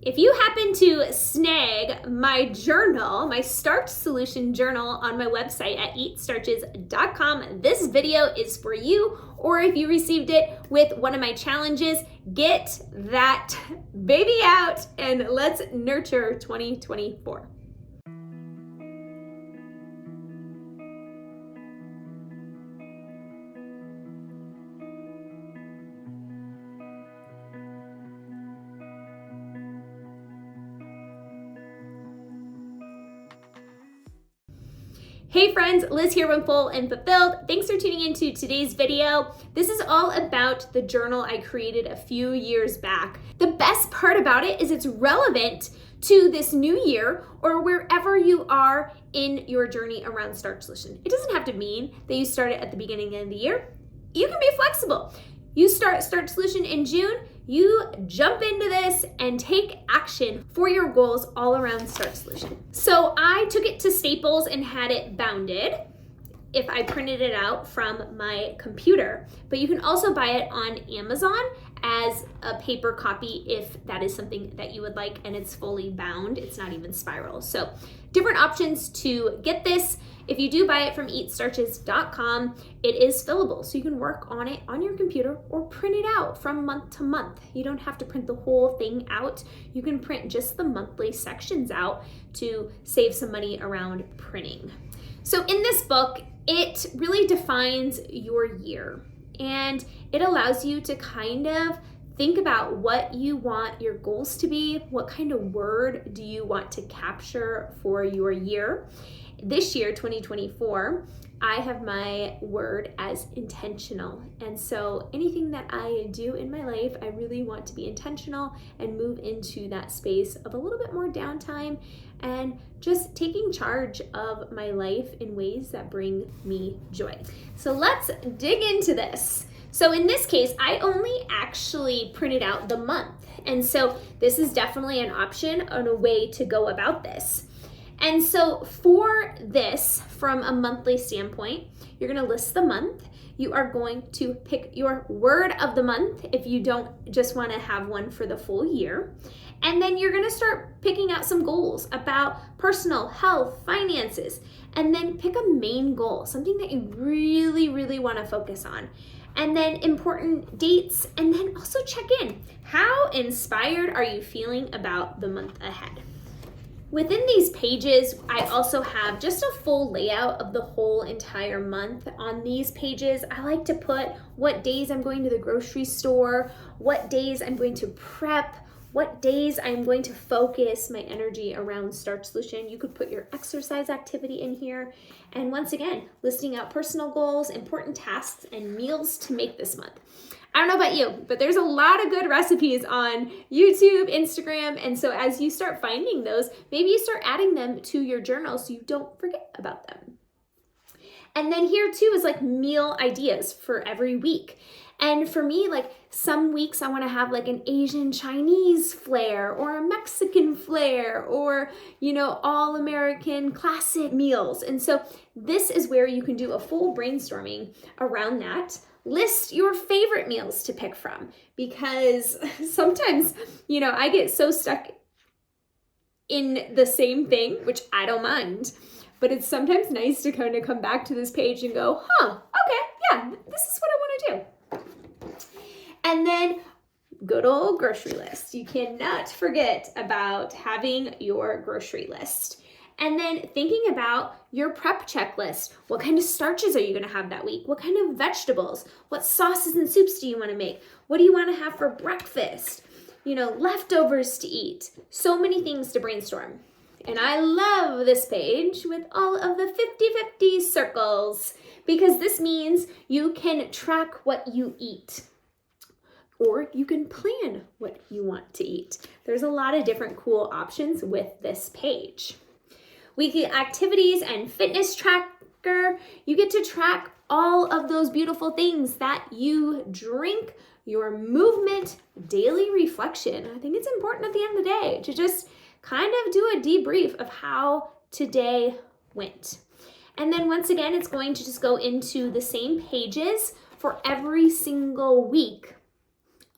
If you happen to snag my journal, my Starch Solution Journal on my website at eatstarches.com, this video is for you. Or if you received it with one of my challenges, get that baby out and let's nurture 2024. Hey friends, Liz here from Full and Fulfilled. Thanks for tuning into today's video. This is all about the journal I created a few years back. The best part about it is it's relevant to this new year or wherever you are in your journey around Starch Solution. It doesn't have to mean that you start it at the beginning of the year. You can be flexible. You start Starch Solution in June, you jump into this and take action for your goals all around Starch Solution. So I took it to Staples and had it bounded if I printed it out from my computer, but you can also buy it on Amazon as a paper copy if that is something that you would like, and it's fully bound. It's not even spiral. So different options to get this. If you do buy it from eatstarches.com, it is fillable, so you can work on it on your computer or print it out from month to month. You don't have to print the whole thing out. You can print just the monthly sections out to save some money around printing. So in this book, it really defines your year, and it allows you to kind of think about what you want your goals to be. What kind of word do you want to capture for your year? This year, 2024, I have my word as intentional. And so anything that I do in my life, I really want to be intentional and move into that space of a little bit more downtime and just taking charge of my life in ways that bring me joy. So let's dig into this. So in this case, I only actually printed out the month. And so this is definitely an option and a way to go about this. And so for this, from a monthly standpoint, you're going to list the month. You are going to pick your word of the month if you don't just want to have one for the full year. And then you're going to start picking out some goals about personal, health, finances, and then pick a main goal, something that you really, really want to focus on. And then important dates, and then also check in. How inspired are you feeling about the month ahead? Within these pages, I also have just a full layout of the whole entire month. On these pages, I like to put what days I'm going to the grocery store, what days I'm going to prep, what days I'm going to focus my energy around Starch Solution. You could put your exercise activity in here. And once again, listing out personal goals, important tasks, and meals to make this month. I don't know about you, but there's a lot of good recipes on YouTube, Instagram, and so as you start finding those, maybe you start adding them to your journal so you don't forget about them. And then here too is like meal ideas for every week. And for me, like some weeks I want to have like an Asian Chinese flair or a Mexican flair or, all American classic meals. And so this is where you can do a full brainstorming around that. List your favorite meals to pick from, because sometimes, I get so stuck in the same thing, which I don't mind, but it's sometimes nice to kind of come back to this page and go, okay, yeah, this is what I want to do. And then good old grocery list. You cannot forget about having your grocery list. And then thinking about your prep checklist. What kind of starches are you going to have that week? What kind of vegetables? What sauces and soups do you want to make? What do you want to have for breakfast? Leftovers to eat. So many things to brainstorm. And I love this page with all of the 50-50 circles, because this means you can track what you eat, or you can plan what you want to eat. There's a lot of different cool options with this page. Weekly activities and fitness tracker. You get to track all of those beautiful things that you drink, your movement, daily reflection. I think it's important at the end of the day to just kind of do a debrief of how today went. And then once again, it's going to just go into the same pages for every single week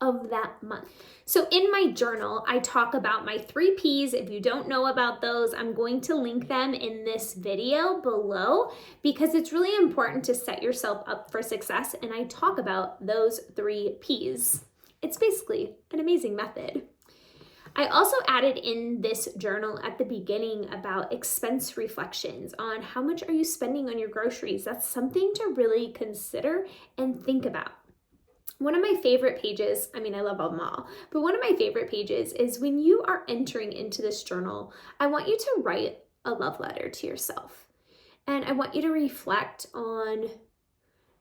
of that month. So in my journal, I talk about my 3 Ps. If you don't know about those, I'm going to link them in this video below because it's really important to set yourself up for success. And I talk about those 3 Ps. It's basically an amazing method. I also added in this journal at the beginning about expense reflections on how much are you spending on your groceries. That's something to really consider and think about. One of my favorite pages, I mean, I love them all, but one of my favorite pages is when you are entering into this journal, I want you to write a love letter to yourself. And I want you to reflect on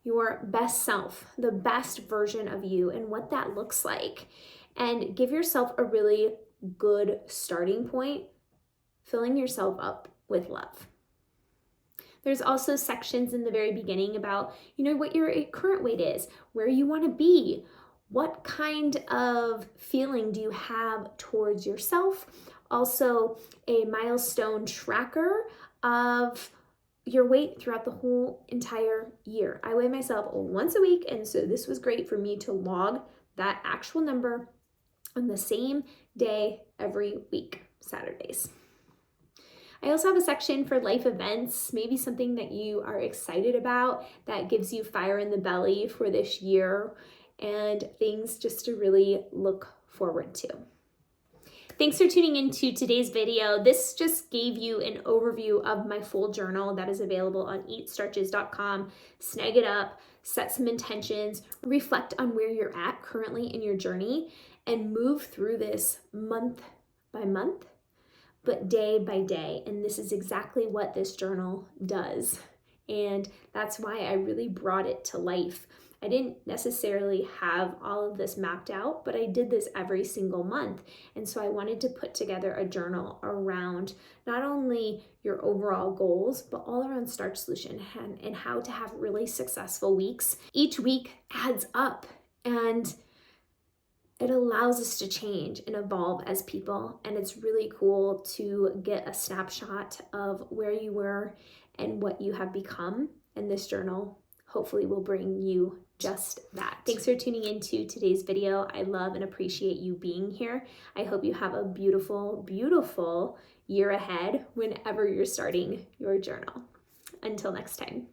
your best self, the best version of you, and what that looks like. And give yourself a really good starting point, filling yourself up with love. There's also sections in the very beginning about, what your current weight is, where you want to be, what kind of feeling do you have towards yourself. Also, a milestone tracker of your weight throughout the whole entire year. I weigh myself once a week, and so this was great for me to log that actual number on the same day every week, Saturdays. I also have a section for life events, maybe something that you are excited about that gives you fire in the belly for this year and things just to really look forward to. Thanks for tuning into today's video. This just gave you an overview of my full journal that is available on eatstarches.com. Snag it up, set some intentions, reflect on where you're at currently in your journey, and move through this month by month, but day by day. And this is exactly what this journal does. And that's why I really brought it to life. I didn't necessarily have all of this mapped out, but I did this every single month. And so I wanted to put together a journal around not only your overall goals, but all around Starch Solution and how to have really successful weeks. Each week adds up, and it allows us to change and evolve as people. And it's really cool to get a snapshot of where you were and what you have become. And this journal hopefully will bring you just that. Thanks for tuning into today's video. I love and appreciate you being here. I hope you have a beautiful, beautiful year ahead whenever you're starting your journal. Until next time.